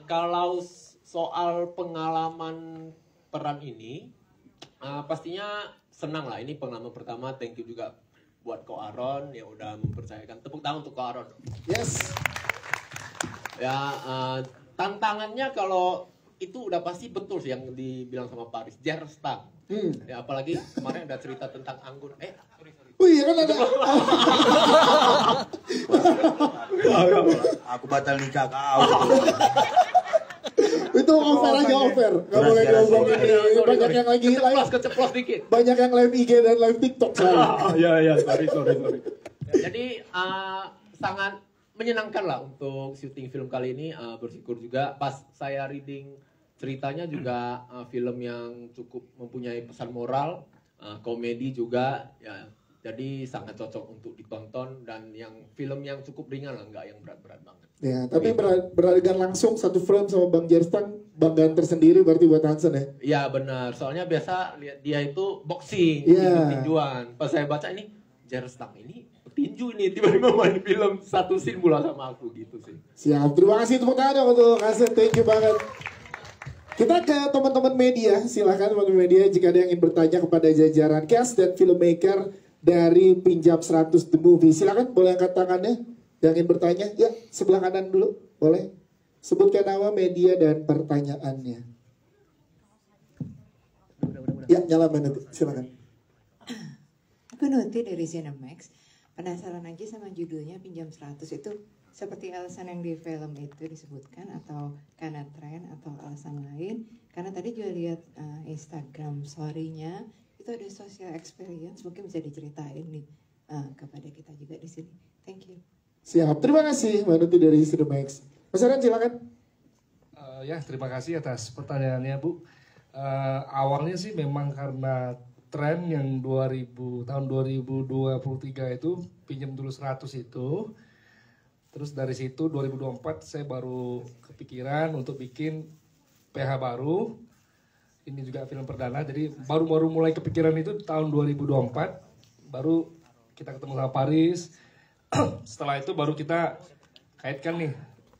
Kalau soal pengalaman peran ini, pastinya senang lah. Ini pengalaman pertama. Thank you juga buat Ko Aaron yang udah mempercayakan. Tepuk tangan untuk Ko Aaron. Yes. Ya, tantangannya kalau itu udah pasti betul sih yang dibilang sama Paris, Jerstang. Ya, apalagi kemarin ada cerita tentang anggun. Sorry. Wih, kan ada. Aku batal nikah kau. Itu over aja over. Gak boleh ngomong ini. Banyak yang lagi live. Keceplos dikit. Banyak yang live IG dan live TikTok sekarang. Iya, sorry. Jadi sangat menyenangkan lah untuk syuting film kali ini. Bersyukur juga pas saya reading ceritanya juga film yang cukup mempunyai pesan moral, komedi juga ya. Jadi sangat cocok untuk ditonton dan yang film yang cukup ringan lah, nggak yang berat-berat banget. Ya, tapi beradegan langsung satu frame sama Bang Jerstang, banggaan tersendiri berarti buat Hansen ya? Iya benar, soalnya biasa lihat dia itu boxing, tinjuan. Pas saya baca ini Jerstang ini tinju ini tiba-tiba main film satu scene pula sama aku gitu sih. Siap, terima kasih tepuk tangan untuk Hansen, thank you banget. Kita ke teman-teman media, silahkan teman-teman media jika ada yang ingin bertanya kepada jajaran cast dan filmmaker dari Pinjam 100 The Movie. Silakan boleh angkat tangannya yang ingin bertanya. Ya, sebelah kanan dulu, boleh. Sebutkan nama, media, dan pertanyaannya. Ya, nyala Nuti, silakan. Aku Nuti dari Cinemax. Penasaran aja sama judulnya Pinjam 100 itu seperti alasan yang di film itu disebutkan atau karena tren atau alasan lain? Karena tadi juga lihat Instagram story-nya itu ada social experience, mungkin bisa diceritain nih kepada kita juga di sini. Thank you. Siap, terima kasih Mbak Nuti dari Cinemax. Mas Aran silakan. Ya, terima kasih atas pertanyaannya Bu. Awalnya sih memang karena tren yang tahun 2023 itu pinjam dulu 100 itu. Terus dari situ 2024 saya baru kepikiran untuk bikin PH baru. Ini juga film perdana, jadi baru mulai kepikiran itu tahun 2024. Baru kita ketemu sama Paris. Setelah itu baru kita kaitkan nih,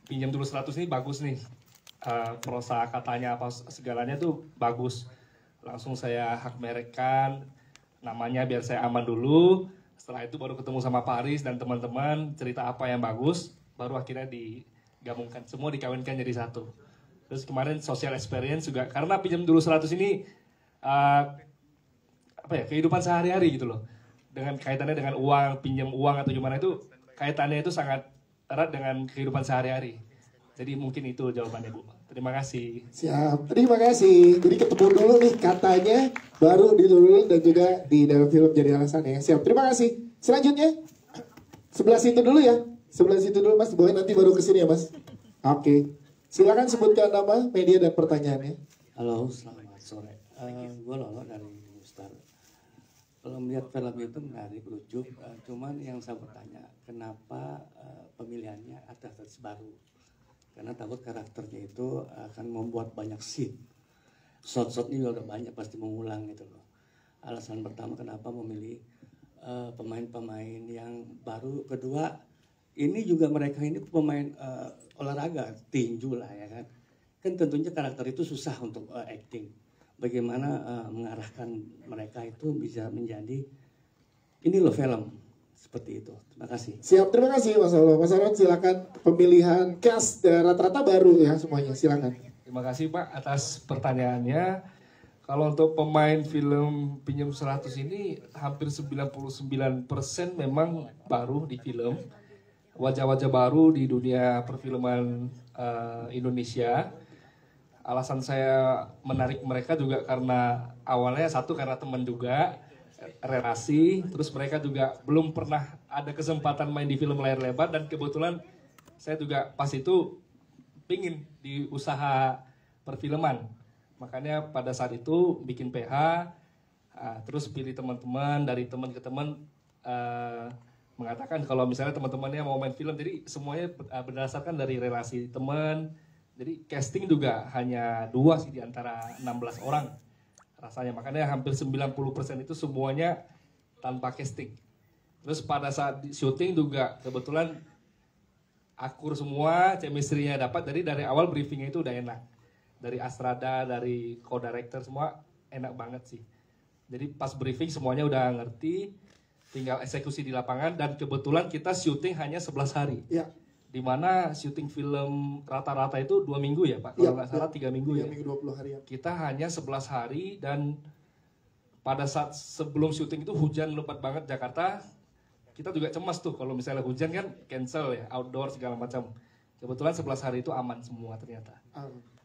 pinjam dulu 100 ini bagus nih. Prosa katanya apa segalanya tuh bagus. Langsung saya hak merekkan namanya biar saya aman dulu. Setelah itu baru ketemu sama Paris dan teman-teman cerita apa yang bagus, baru akhirnya digabungkan semua, dikawinkan jadi satu. Terus kemarin social experience juga karena pinjam dulu 100 ini kehidupan sehari-hari gitu loh. Dengan kaitannya dengan uang, pinjam uang atau gimana itu kaitannya itu sangat erat dengan kehidupan sehari-hari. Jadi mungkin itu jawabannya Bu. Terima kasih. Siap, terima kasih. Jadi ketemu dulu nih katanya, baru diturunin dan juga di dalam film jadi alasannya. Siap, terima kasih. Selanjutnya, sebelah situ dulu ya. Sebelah situ dulu Mas, boleh nanti baru kesini ya Mas. Oke, silakan sebutkan nama, media dan pertanyaannya. Halo, selamat sore. Gue Lolo dari Star. Kalau melihat film itu menarik, lucu. Cuman yang saya bertanya, kenapa pemilihannya artis baru? Karena takut karakternya itu akan membuat banyak scene. Shot-shotnya juga udah banyak, pasti mengulang gitu loh. Alasan pertama kenapa memilih pemain-pemain yang baru. Kedua, ini juga mereka ini pemain olahraga, tinju lah ya kan. Kan tentunya karakter itu susah untuk acting. Bagaimana mengarahkan mereka itu bisa menjadi ini loh film. Seperti itu. Terima kasih. Siap, terima kasih Mas Olo. Mas Olo silakan pemilihan cast rata-rata baru ya semuanya. Silakan. Terima kasih Pak atas pertanyaannya. Kalau untuk pemain film Pinjam 100 ini hampir 99% memang baru di film. Wajah-wajah baru di dunia perfilman Indonesia. Alasan saya menarik mereka juga karena awalnya satu karena teman juga. Relasi, terus mereka juga belum pernah ada kesempatan main di film layar lebar dan kebetulan saya juga pas itu pingin di usaha perfilman, makanya pada saat itu bikin PH, terus pilih teman-teman, dari teman ke teman mengatakan kalau misalnya teman-temannya mau main film, jadi semuanya berdasarkan dari relasi teman, jadi casting juga hanya 2 sih di antara 16 orang. Rasanya, makanya hampir 90% itu semuanya tanpa casting. Terus pada saat syuting juga kebetulan akur semua, chemistry-nya dapat. Jadi dari awal briefingnya itu udah enak. Dari Astrada, dari co-director semua enak banget sih. Jadi pas briefing semuanya udah ngerti, tinggal eksekusi di lapangan dan kebetulan kita syuting hanya 11 hari. Ya. Dimana syuting film rata-rata itu 2 minggu ya Pak, kalau nggak salah 3 minggu ya. 3 minggu 20 hari ya. Kita hanya 11 hari dan pada saat sebelum syuting itu hujan lebat banget Jakarta. Kita juga cemas tuh kalau misalnya hujan kan cancel ya, outdoor segala macam. Kebetulan 11 hari itu aman semua ternyata.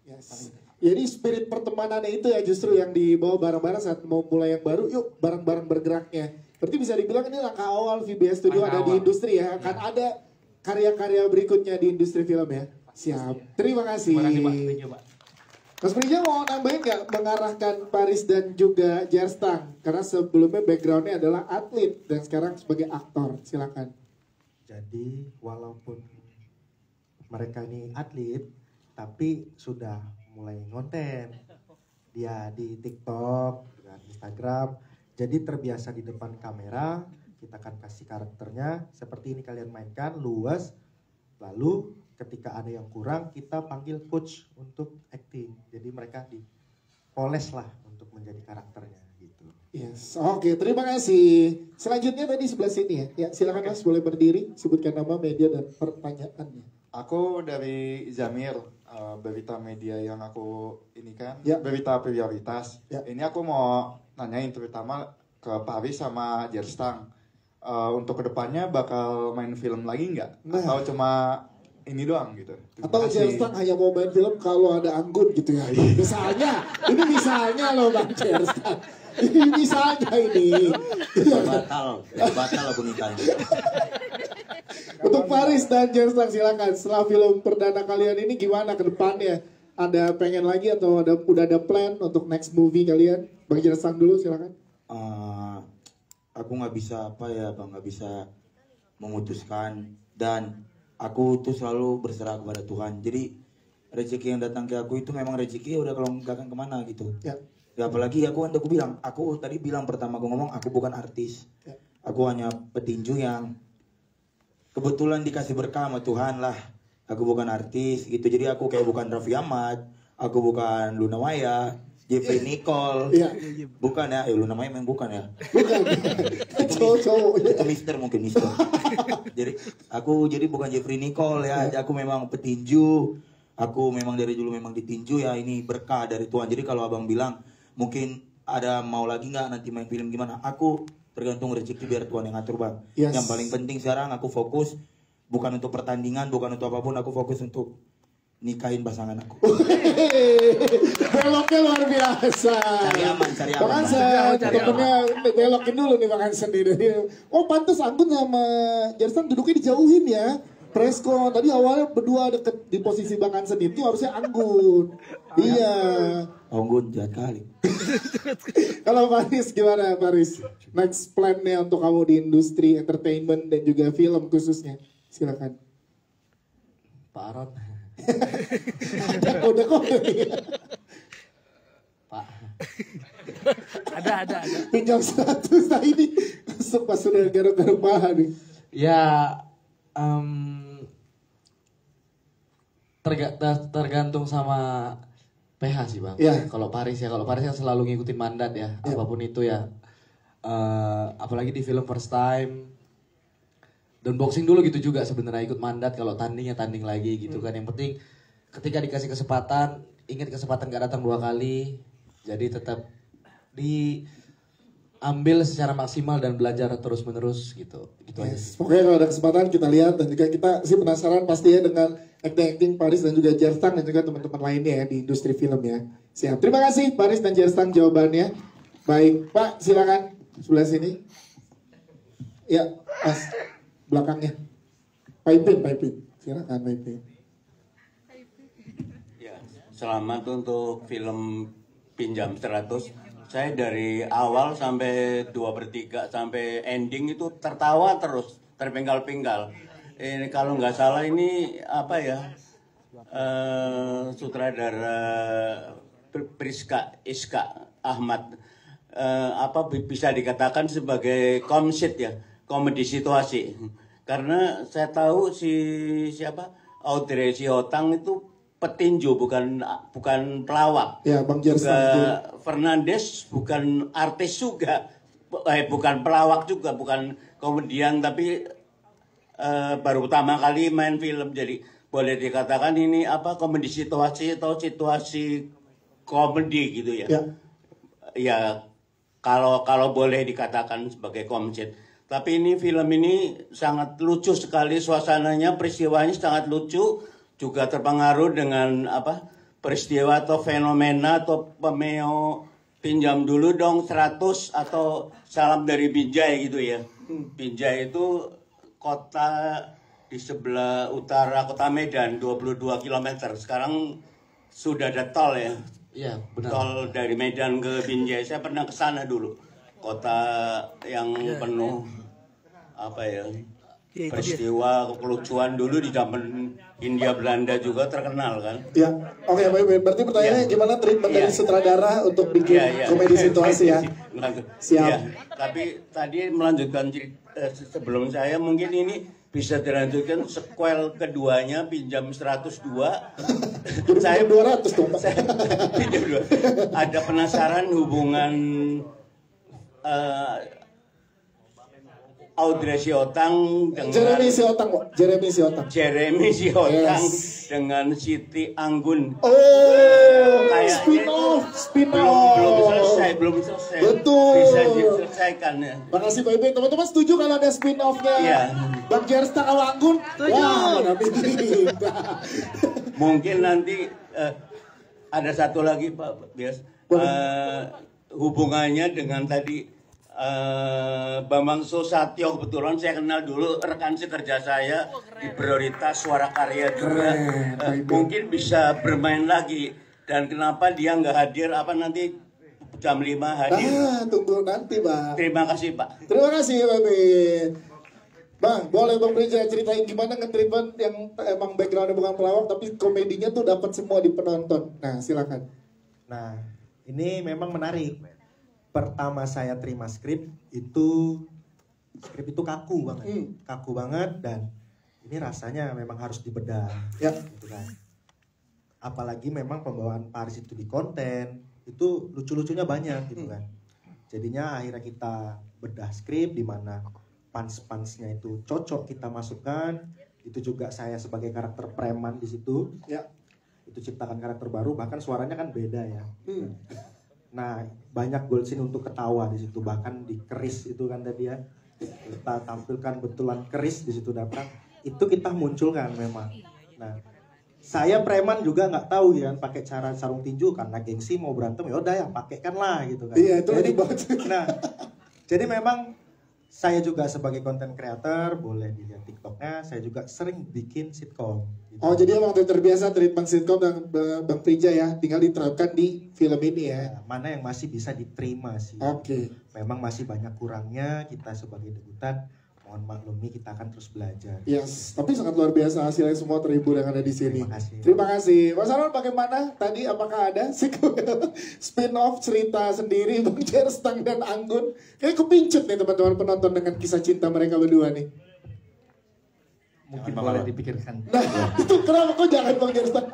Yes. Jadi spirit pertemanannya itu ya justru yang dibawa bareng-bareng saat mau mulai yang baru, yuk bareng-bareng bergeraknya. Berarti bisa dibilang ini langkah awal VBS Studio ada di industri ya, akan ada karya-karya berikutnya di industri film ya. Siap. Terima kasih. Terima kasih Pak. Thank you Pak. Mas Prija mau nambahin nggak mengarahkan Paris dan juga Jerstang? Karena sebelumnya backgroundnya adalah atlet dan sekarang sebagai aktor. Silakan. Jadi walaupun mereka ini atlet, tapi sudah mulai ngonten. Dia di TikTok, dengan Instagram. Jadi terbiasa di depan kamera. Kita akan kasih karakternya seperti ini kalian mainkan, luas. Lalu ketika ada yang kurang, kita panggil coach untuk acting. Jadi mereka dipoles lah untuk menjadi karakternya gitu. Yes, oke, terima kasih. Selanjutnya tadi sebelah sini ya. Ya, silakan Mas, boleh berdiri, sebutkan nama, media dan pertanyaannya. Aku dari Zamir, Berita Media yang aku ini kan, ya. Berita Prioritas. Ya. Ini aku mau nanyain terutama ke Paris sama Jerstang. Untuk kedepannya bakal main film lagi nggak? Atau cuma ini doang gitu? Atau Jerstang hanya mau main film kalau ada Anggun gitu ya? Misalnya, ini misalnya loh Bang Jerstang. Ini misalnya ini. Batal aku nikahnya. Untuk Paris dan Jerstang silakan. Setelah film perdana kalian ini gimana ke depannya? Ada pengen lagi atau udah ada plan untuk next movie kalian? Bang Jerstang dulu silakan. Aku nggak bisa nggak bisa memutuskan dan aku tuh selalu berserah kepada Tuhan. Jadi rezeki yang datang ke aku itu memang rezeki udah kalau nggak akan kemana gitu. Ya. Ya apalagi aku tadi bilang pertama aku ngomong aku bukan artis. Ya. Aku hanya petinju yang kebetulan dikasih berkah sama Tuhan lah. Aku bukan artis gitu. Jadi aku kayak bukan Raffi Ahmad, aku bukan Luna Maya, Jeffrey Nicole. Iya. Bukan ya, Luna Maya memang bukan ya. Bukan. Cowok-cowok. Itu mungkin Mister. Jadi aku bukan Jeffrey Nicole ya. Aku memang petinju. Aku memang dari dulu memang ditinju ya. Ini berkah dari Tuhan. Jadi kalau abang bilang mungkin ada mau lagi nggak nanti main film gimana? Aku tergantung rezeki biar Tuhan yang ngatur bang. Yes. Yang paling penting sekarang aku fokus bukan untuk pertandingan, bukan untuk apapun. Aku fokus untuk nikahin pasangan aku. Beloknya luar biasa. Cari aman, cari aman. Bang Hansen, temennya belokin dulu nih Bang Hansen nih. Oh pantas Anggun sama Jersan duduknya dijauhin ya. Presko tadi awalnya berdua deket di posisi Bang Hansen itu harusnya Anggun. Iya. Anggun jahat kali. Kalau Paris gimana Paris? Next plan-nya untuk kamu di industri entertainment dan juga film khususnya. Silakan. Pak Aron. Udah kok. Pak. Ada. Pinjam 100 nah ini masuk pas sudah garuk-garuk paha nih. Ya tergantung sama PH sih bang. Yeah. Kalau Paris kan selalu ngikutin mandat ya, apapun itu ya. Apalagi di film first time. Dan boxing dulu gitu juga sebenarnya ikut mandat, kalau tanding lagi gitu kan. Yang penting ketika dikasih kesempatan, ingat kesempatan gak datang 2 kali. Jadi tetap diambil secara maksimal dan belajar terus menerus gitu. Gitu aja. Pokoknya kalau ada kesempatan kita lihat, dan juga kita sih penasaran pastinya dengan acting Paris dan juga Jerstang dan juga teman-teman lainnya ya di industri film ya. Siap. Terima kasih Paris dan Jerstang jawabannya. Baik, Pak silakan sebelah sini. Ya, Mas belakangnya. Pak Ipin. Silakan Pak Ipin. Ya, selamat untuk film Pinjam 100. Saya dari awal sampai 2/3 sampai ending itu tertawa terus, terpenggal-penggal. Ini kalau nggak salah ini apa ya, sutradara Priska Iska Ahmad, bisa dikatakan sebagai komsit ya, komedi situasi. Karena saya tahu Audrey Siotang itu petinju bukan pelawak. Ya, Bang Jerstang. Fernandes bukan artis juga, bukan pelawak juga, bukan komedian, tapi baru pertama kali main film. Jadi boleh dikatakan ini komedi situasi atau situasi komedi gitu ya. Ya kalau boleh dikatakan sebagai komedi. Tapi ini film ini sangat lucu sekali suasananya, peristiwanya sangat lucu, juga terpengaruh dengan peristiwa atau fenomena atau pemeo pinjam dulu dong 100 atau salam dari Binjai gitu ya. Binjai itu kota di sebelah utara kota Medan, 22 km. Sekarang sudah ada tol ya. Iya, benar. Tol dari Medan ke Binjai. Saya pernah ke sana dulu. Kota yang penuh peristiwa kelucuan dulu di zaman Hindia Belanda juga terkenal kan. Ya, oke, baik. Berarti pertanyaannya gimana treatment dari sutradara untuk bikin komedi situasi ya? Siap. Ya, tapi tadi melanjutkan sebelum saya mungkin ini bisa dilanjutkan sequel keduanya Pinjam 102. Saya 200 dong. Ada penasaran hubungan Audrey Siotang dengan Jeremy Siotang dengan Siti Anggun. Oh, kayaknya belum selesai. Betul. Bisa diselesaikan ya. Makasih Pak Ibe. Teman-teman setuju kalau ada spin-off-nya Bang Jerstang sama Anggun? Wah, nanti mungkin nanti ada satu lagi Pak Bias, hubungannya dengan tadi Bambang Susatyo. Kebetulan saya kenal dulu, rekan sekerja saya di Prioritas Suara Karya juga. Mungkin bisa bermain lagi. Dan kenapa dia nggak hadir nanti jam 5 hadir? Tunggu nanti Bang. Terima kasih Pak. Terima kasih Pak Bin. Bang, boleh Bang Brinja ceritain gimana nge-treatment yang emang backgroundnya bukan pelawak tapi komedinya tuh dapat semua di penonton. Nah silakan. Nah ini memang menarik. Pertama saya terima skrip itu kaku banget dan ini rasanya memang harus dibedah gitu kan. Apalagi memang pembawaan Paris itu di konten itu lucu-lucunya banyak gitu kan. Jadinya akhirnya kita bedah skrip di mana punch-punchnya itu cocok kita masukkan. Itu juga saya sebagai karakter preman di situ. Itu ciptakan karakter baru, bahkan suaranya kan beda ya. Nah, banyak gold scene untuk ketawa di situ, bahkan di keris itu kan tadi ya. Kita tampilkan betulan keris di situ datang, itu kita munculkan memang. Nah, Saya preman juga nggak tahu ya pakai cara sarung tinju karena gengsi mau berantem ya udah ya pakaikan lah gitu kan. Iya itu jadi, nah, jadi memang saya juga sebagai content creator boleh dilihat TikToknya. Saya juga sering bikin sitkom. Gitu. Oh jadi emang terbiasa treatment sitkom dan Bang Prija ya, tinggal diterapkan di film ini ya. Nah, mana yang masih bisa diterima sih. Oke. Memang masih banyak kurangnya kita sebagai debutan. Mohon maklumi kita akan terus belajar. Yes, tapi sangat luar biasa hasilnya semua terhibur yang ada di sini. Terima kasih. Mas Aron bagaimana? Tadi apakah ada spin-off cerita sendiri Bang Jerstang dan Anggun? Kayak kepincut nih teman-teman penonton dengan kisah cinta mereka berdua nih. Mungkin boleh dipikirkan. Nah, itu kenapa kok jangan Bang Jerstang?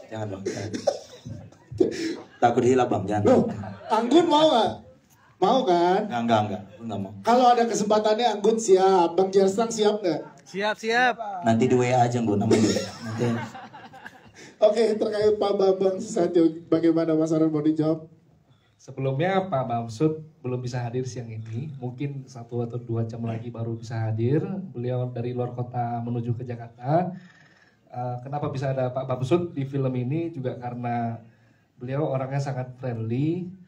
Jangan Bang. Takut hilang Bang, jangan. Loh, Anggun mau nggak? Mau kan? Enggak mau. Kalau ada kesempatannya Anggun siap, Bang Jerstang siap nggak? Siap. Nanti di WA aja Anggun namanya. Nanti. Oke, terkait Pak Bambang Susatyo, bagaimana Mas Aron mau dijawab? Sebelumnya Pak Bamsud belum bisa hadir siang ini, mungkin 1 atau 2 jam lagi baru bisa hadir. Beliau dari luar kota menuju ke Jakarta. Kenapa bisa ada Pak Bamsud di film ini juga karena beliau orangnya sangat friendly.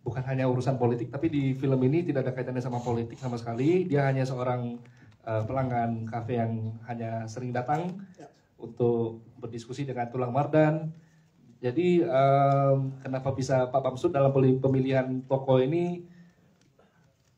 Bukan hanya urusan politik, tapi di film ini tidak ada kaitannya sama politik sama sekali. Dia hanya seorang pelanggan kafe yang hanya sering datang untuk berdiskusi dengan Tulang Mardan. Jadi kenapa bisa Pak Bamsud dalam pemilihan tokoh ini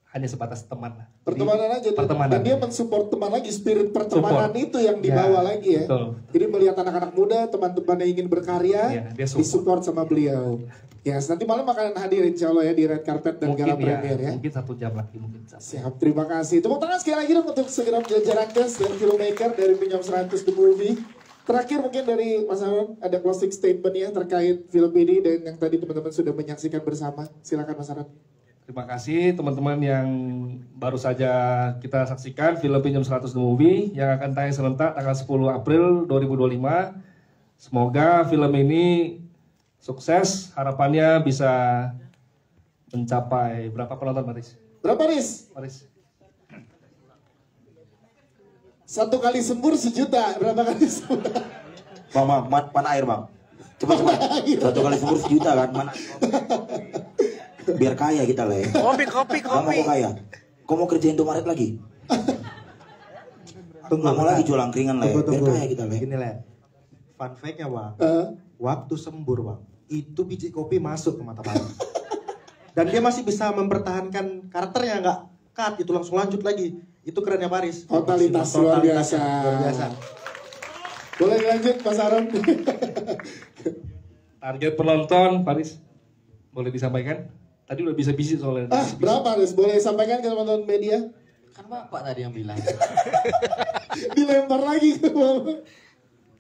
hanya sebatas teman. Pertemanan aja. Pertemanan. Dan dia mensupport teman lagi, spirit pertemanan itu yang dibawa lagi ya. Betul. Jadi melihat anak-anak muda, teman-teman yang ingin berkarya, disupport sama beliau. Ya, nanti malam akan hadir insya Allah ya di red carpet dan Mungkin gala premier ya. Mungkin 1 jam lagi mungkin. Siap, terima kasih. Tepuk tangan sekali lagi dong untuk segera jajaran guest dan filmmaker dari Pinjam 100 The Movie. Terakhir mungkin dari Mas Aron ada closing statement ya terkait film ini dan yang tadi teman-teman sudah menyaksikan bersama. Silakan Mas Aron. Terima kasih teman-teman yang baru saja kita saksikan film Pinjam 100 The Movie yang akan tayang serentak tanggal 10 April 2025. Semoga film ini sukses, harapannya bisa mencapai berapa penonton Maris? Berapa Riz? Maris. 1 kali sembur 1 juta, berapa kali sembur? Bang, mana air Bang? Cepat. 1 kali sembur 1 juta kan? Mana? Biar kaya kita lah ya. Kopi. Kamu mau kaya? Kau mau kerjain Indomaret lagi? Nggak mau lagi jual angkringan lah ya. Biar kaya kita lah. Gini lah. Fun fact-nya Bang. Waktu sembur Bang, itu biji kopi masuk ke mata Bang. Dan dia masih bisa mempertahankan karakternya, nggak cut, itu langsung lanjut lagi. Itu kerennya Paris. Totalitas luar biasa. Boleh dilanjut Mas Aron. Target penonton Paris boleh disampaikan? Tadi udah bisa bisik soalnya. Berapa Riz? Boleh sampaikan ke teman-teman media? Kan Bapak tadi yang bilang. Dilempar lagi ke Bapak.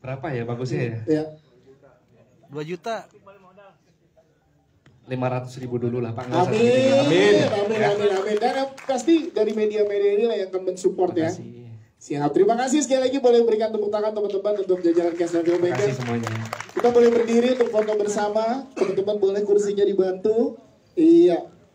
Berapa ya bagusnya ya? Ya. 2 juta. 500.000 dulu lah Pak. Amin. Dan pasti dari media-media ini lah yang akan mensupport ya. Siap. Terima kasih sekali lagi, boleh berikan tepuk tangan teman-teman untuk jajaran cast dan filmmaker. Terima kasih semuanya. Kita boleh berdiri untuk foto bersama. Teman-teman boleh kursinya dibantu. Iya.